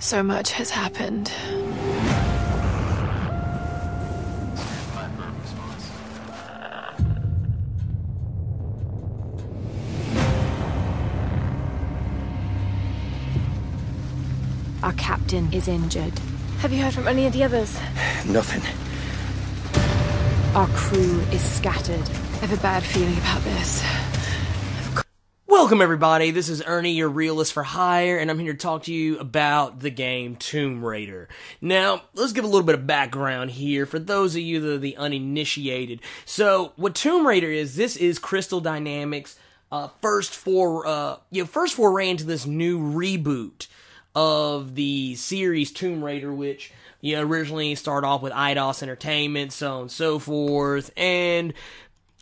So much has happened. Our captain is injured. Have you heard from any of the others? Nothing. Our crew is scattered. I have a bad feeling about this. Welcome everybody, this is Ernie, your Realist for Hire, and I'm here to talk to you about the game Tomb Raider. Now, let's give a little bit of background here for those of you that are the uninitiated. So, what Tomb Raider is, this is Crystal Dynamics' first foray into this new reboot of the series Tomb Raider, which originally started off with Eidos Entertainment, so on and so forth, and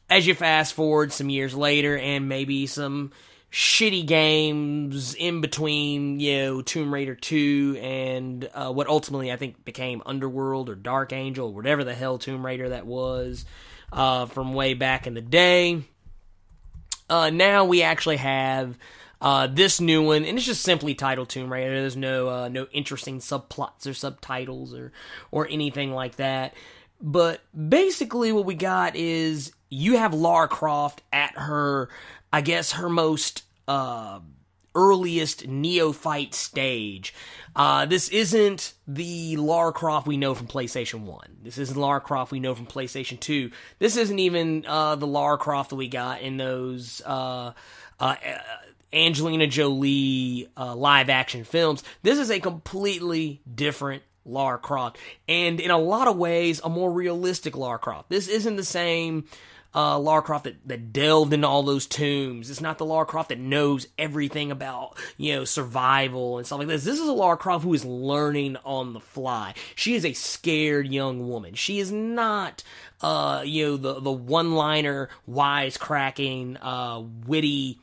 as you fast forward some years later, and maybe some shitty games in between, Tomb Raider 2 and what ultimately I think became Underworld or Dark Angel, or whatever the hell Tomb Raider that was from way back in the day. Now we actually have this new one, and it's just simply titled Tomb Raider. There's no interesting subplots or subtitles or anything like that. But basically what we got is you have Lara Croft at her, I guess, her most earliest neophyte stage. This isn't the Lara Croft we know from PlayStation 1. This isn't Lara Croft we know from PlayStation 2. This isn't even the Lara Croft that we got in those Angelina Jolie live-action films. This is a completely different Lara Croft, and in a lot of ways, a more realistic Lara Croft. This isn't the same Lara Croft that delved into all those tombs. It's not the Lara Croft that knows everything about, survival and stuff like this. This is a Lara Croft who is learning on the fly. She is a scared young woman. She is not, the one-liner, wisecracking, witty,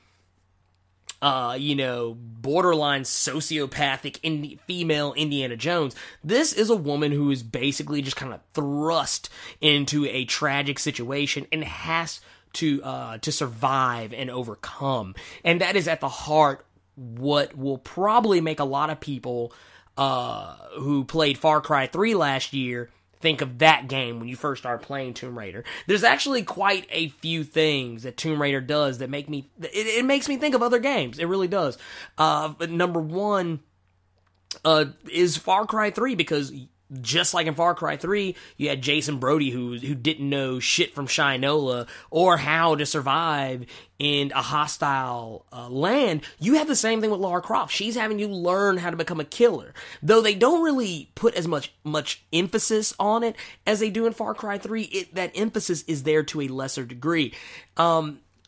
borderline sociopathic female Indiana Jones. This is a woman who is basically just kind of thrust into a tragic situation and has to survive and overcome. And that is at the heart what will probably make a lot of people who played Far Cry 3 last year think of that game when you first start playing Tomb Raider. There's actually quite a few things that Tomb Raider does that make me, it makes me think of other games. It really does. But number one is Far Cry 3, because just like in Far Cry 3, you had Jason Brody who didn't know shit from Shinola or how to survive in a hostile land. You have the same thing with Lara Croft. She's having you learn how to become a killer. Though they don't really put as much emphasis on it as they do in Far Cry 3, that emphasis is there to a lesser degree.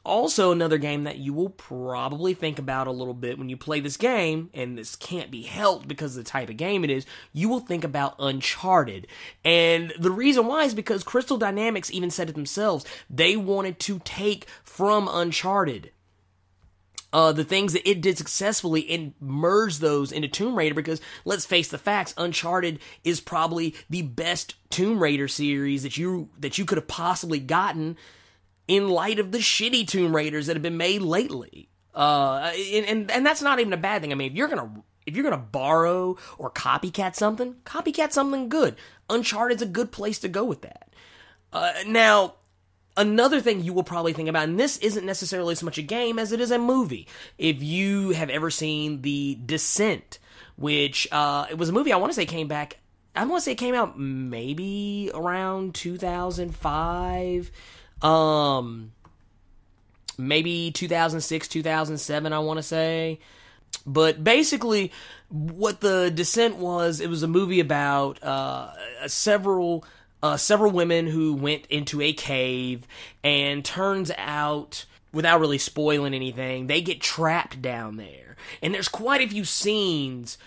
Also, another game that you will probably think about a little bit when you play this game, and this can't be helped because of the type of game it is, you will think about Uncharted. And the reason why is because Crystal Dynamics even said it themselves. They wanted to take from Uncharted the things that it did successfully and merge those into Tomb Raider, because let's face the facts, Uncharted is probably the best Tomb Raider series that you could have possibly gotten in light of the shitty Tomb Raiders that have been made lately. And that's not even a bad thing. I mean, if you're gonna borrow or copycat something good. Uncharted's a good place to go with that. Now, another thing you will probably think about, and this isn't necessarily so much a game as it is a movie. If you have ever seen The Descent, which it was a movie I want to say it came out maybe around 2005. Maybe 2006, 2007, I want to say. But basically, what The Descent was, it was a movie about several women who went into a cave, and turns out, without really spoiling anything, they get trapped down there. And there's quite a few scenes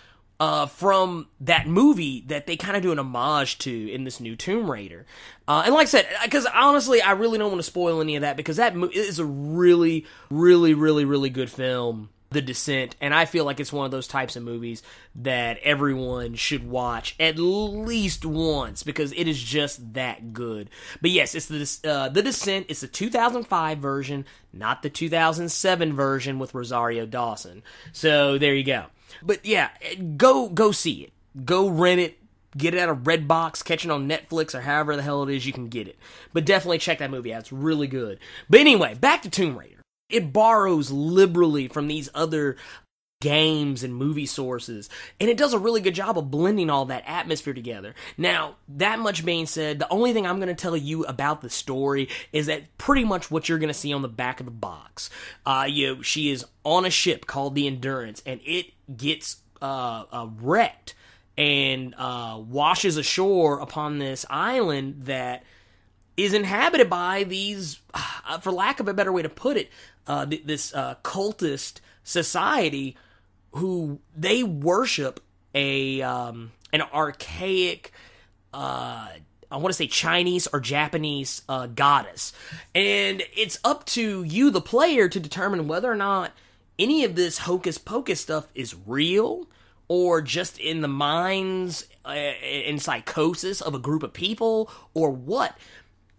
from that movie that they kind of do an homage to in this new Tomb Raider. And like I said, because honestly, I really don't want to spoil any of that, because that is a really, really, really, really good film. The Descent, and I feel like it's one of those types of movies that everyone should watch at least once because it is just that good. But yes, it's The Descent. It's the 2005 version, not the 2007 version with Rosario Dawson. So there you go. But yeah, go see it. Go rent it. Get it out of Redbox, catch it on Netflix, or however the hell it is you can get it. But definitely check that movie out. It's really good. But anyway, back to Tomb Raider. It borrows liberally from these other games and movie sources, and it does a really good job of blending all that atmosphere together. Now, that much being said, the only thing I'm going to tell you about the story is that pretty much what you're going to see on the back of the box. She is on a ship called the Endurance, and it gets wrecked and washes ashore upon this island that is inhabited by these, for lack of a better way to put it, this cultist society who they worship an archaic, I want to say Chinese or Japanese goddess. And it's up to you, the player, to determine whether or not any of this hocus pocus stuff is real or just in the minds and psychosis of a group of people or what.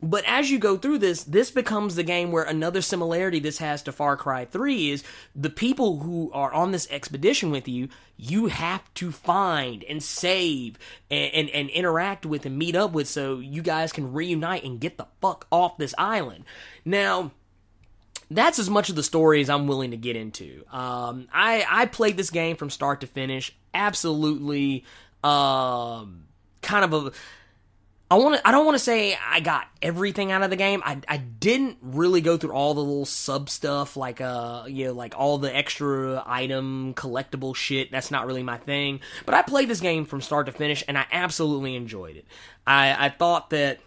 But as you go through this becomes the game where another similarity this has to Far Cry 3 is the people who are on this expedition with you, you have to find and save and interact with and meet up with so you guys can reunite and get the fuck off this island. Now, that's as much of the story as I'm willing to get into. I played this game from start to finish. Absolutely, kind of a... I don't want to say I got everything out of the game. I didn't really go through all the little sub stuff, like like all the extra item collectible shit. That's not really my thing. But I played this game from start to finish, and I absolutely enjoyed it. I thought that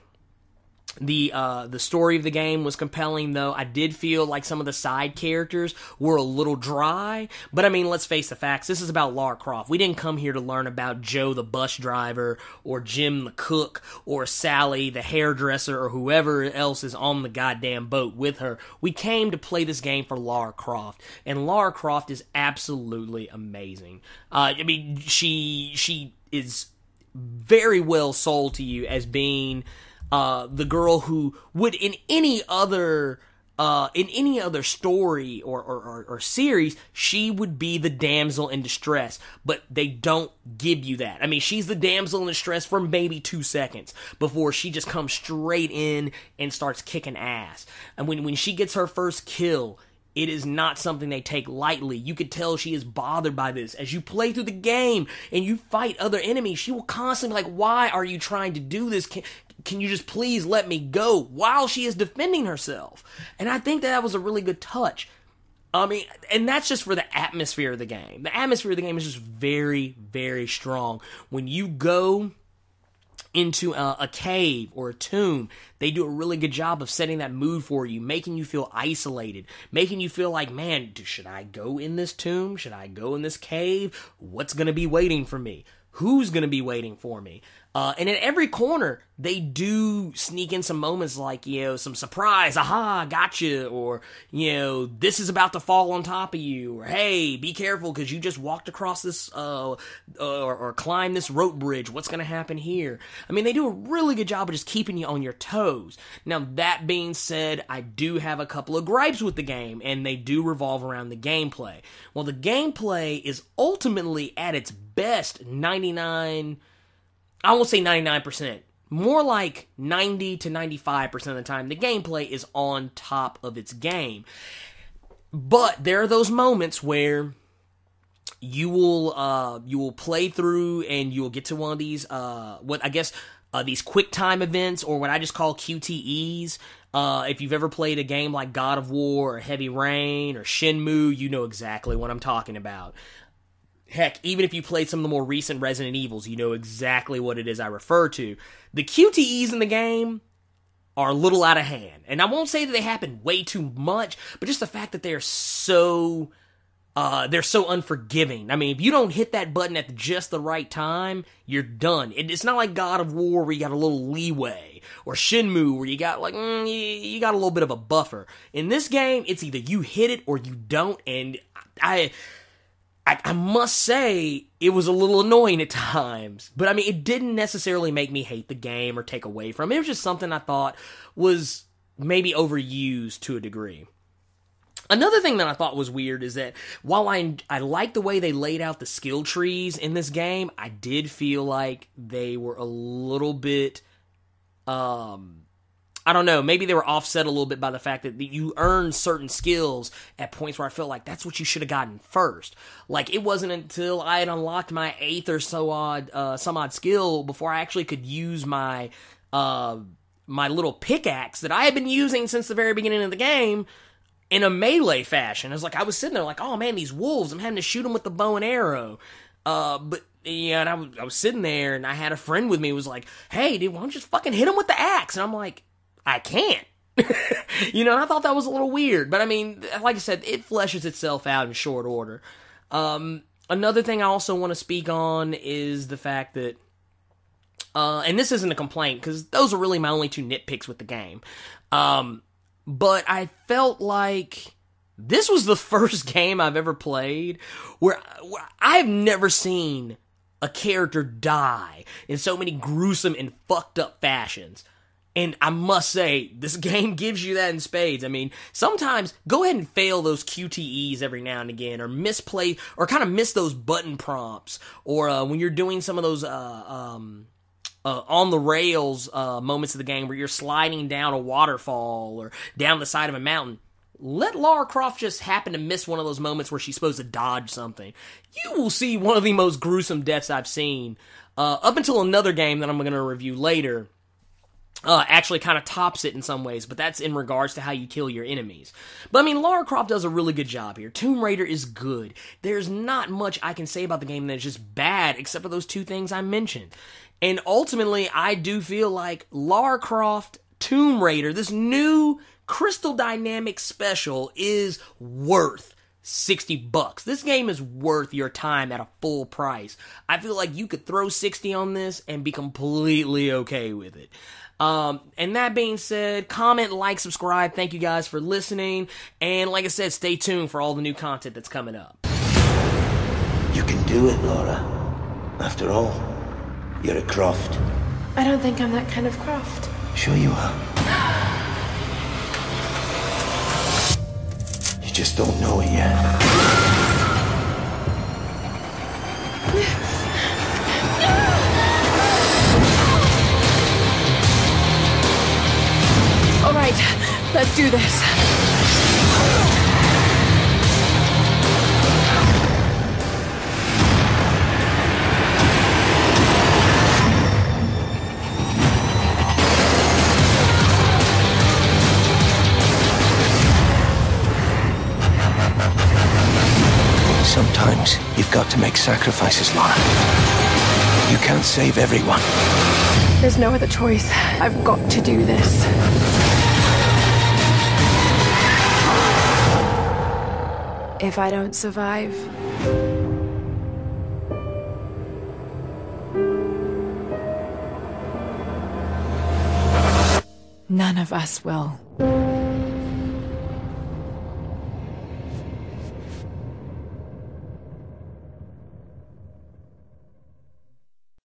the story of the game was compelling, though. I did feel like some of the side characters were a little dry, but I mean, let's face the facts. This is about Lara Croft. We didn't come here to learn about Joe the bus driver, or Jim the cook, or Sally the hairdresser, or whoever else is on the goddamn boat with her. We came to play this game for Lara Croft, and Lara Croft is absolutely amazing. I mean, she is very well sold to you as being the girl who would in any other story or series, she would be the damsel in distress, but they don't give you that. I mean, she's the damsel in distress for maybe 2 seconds before she just comes straight in and starts kicking ass. And when she gets her first kill, it is not something they take lightly. You could tell she is bothered by this. As you play through the game and you fight other enemies, she will constantly be like, why are you trying to do this? Can you just please let me go? While she is defending herself. And I think that was a really good touch. I mean, and that's just for the atmosphere of the game. The atmosphere of the game is just very, very strong. When you go into a cave or a tomb, they do a really good job of setting that mood for you, making you feel isolated, making you feel like, man, should I go in this tomb? Should I go in this cave? What's going to be waiting for me? Who's going to be waiting for me? And at every corner, they do sneak in some moments like, some surprise, aha, gotcha, or, this is about to fall on top of you, or, hey, be careful because you just walked across this, or climbed this rope bridge, what's going to happen here? I mean, they do a really good job of just keeping you on your toes. Now, that being said, I do have a couple of gripes with the game, and they do revolve around the gameplay. Well, the gameplay is ultimately, at its best, 99%, more like 90 to 95% of the time, the gameplay is on top of its game. But there are those moments where you will play through and you will get to one of these, these quick time events, or what I just call QTEs. If you've ever played a game like God of War or Heavy Rain or Shenmue, you know exactly what I'm talking about. Heck, even if you played some of the more recent Resident Evils, you know exactly what it is I refer to. The QTEs in the game are a little out of hand. And I won't say that they happen way too much, but just the fact that they're so unforgiving. I mean, if you don't hit that button at just the right time, you're done. It's not like God of War where you got a little leeway, or Shenmue where you got you got a little bit of a buffer. In this game, it's either you hit it or you don't, and I must say, it was a little annoying at times. But, I mean, it didn't necessarily make me hate the game or take away from it. It was just something I thought was maybe overused to a degree. Another thing that I thought was weird is that while I like the way they laid out the skill trees in this game, I did feel like they were a little bit, I don't know, maybe they were offset a little bit by the fact that you earn certain skills at points where I feel like that's what you should have gotten first. Like, it wasn't until I had unlocked my 8th or some odd skill before I actually could use my little pickaxe that I had been using since the very beginning of the game in a melee fashion. It's like, I was sitting there like, oh man, these wolves, I'm having to shoot them with the bow and arrow. But yeah, and I was sitting there, and I had a friend with me who was like, hey, dude, why don't you just fucking hit him with the axe? And I'm like, I can't. And I thought that was a little weird. But I mean, like I said, it fleshes itself out in short order. Another thing I also want to speak on is the fact that, and this isn't a complaint, because those are really my only two nitpicks with the game. But I felt like this was the first game I've ever played where I've never seen a character die in so many gruesome and fucked up fashions. And I must say, this game gives you that in spades. I mean, sometimes go ahead and fail those QTEs every now and again, or misplay, or kind of miss those button prompts, or when you're doing some of those on the rails moments of the game where you're sliding down a waterfall or down the side of a mountain. Let Lara Croft just happen to miss one of those moments where she's supposed to dodge something. You will see one of the most gruesome deaths I've seen, up until another game that I'm going to review later. Actually kind of tops it in some ways, but that's in regards to how you kill your enemies. But I mean, Lara Croft does a really good job here. Tomb Raider is good. There's not much I can say about the game that's just bad, except for those two things I mentioned. And ultimately, I do feel like Lara Croft Tomb Raider, this new Crystal Dynamics special, is worth $60. This game is worth your time at a full price. I feel like you could throw 60 on this and be completely okay with it. And that being said, comment, like, subscribe. Thank you guys for listening. And like I said, stay tuned for all the new content that's coming up. You can do it, Lara. After all, you're a Croft. I don't think I'm that kind of Croft. Sure you are. You just don't know it yet. All right, let's do this. Sometimes you've got to make sacrifices, Lara. You can't save everyone. There's no other choice. I've got to do this. If I don't survive, none of us will.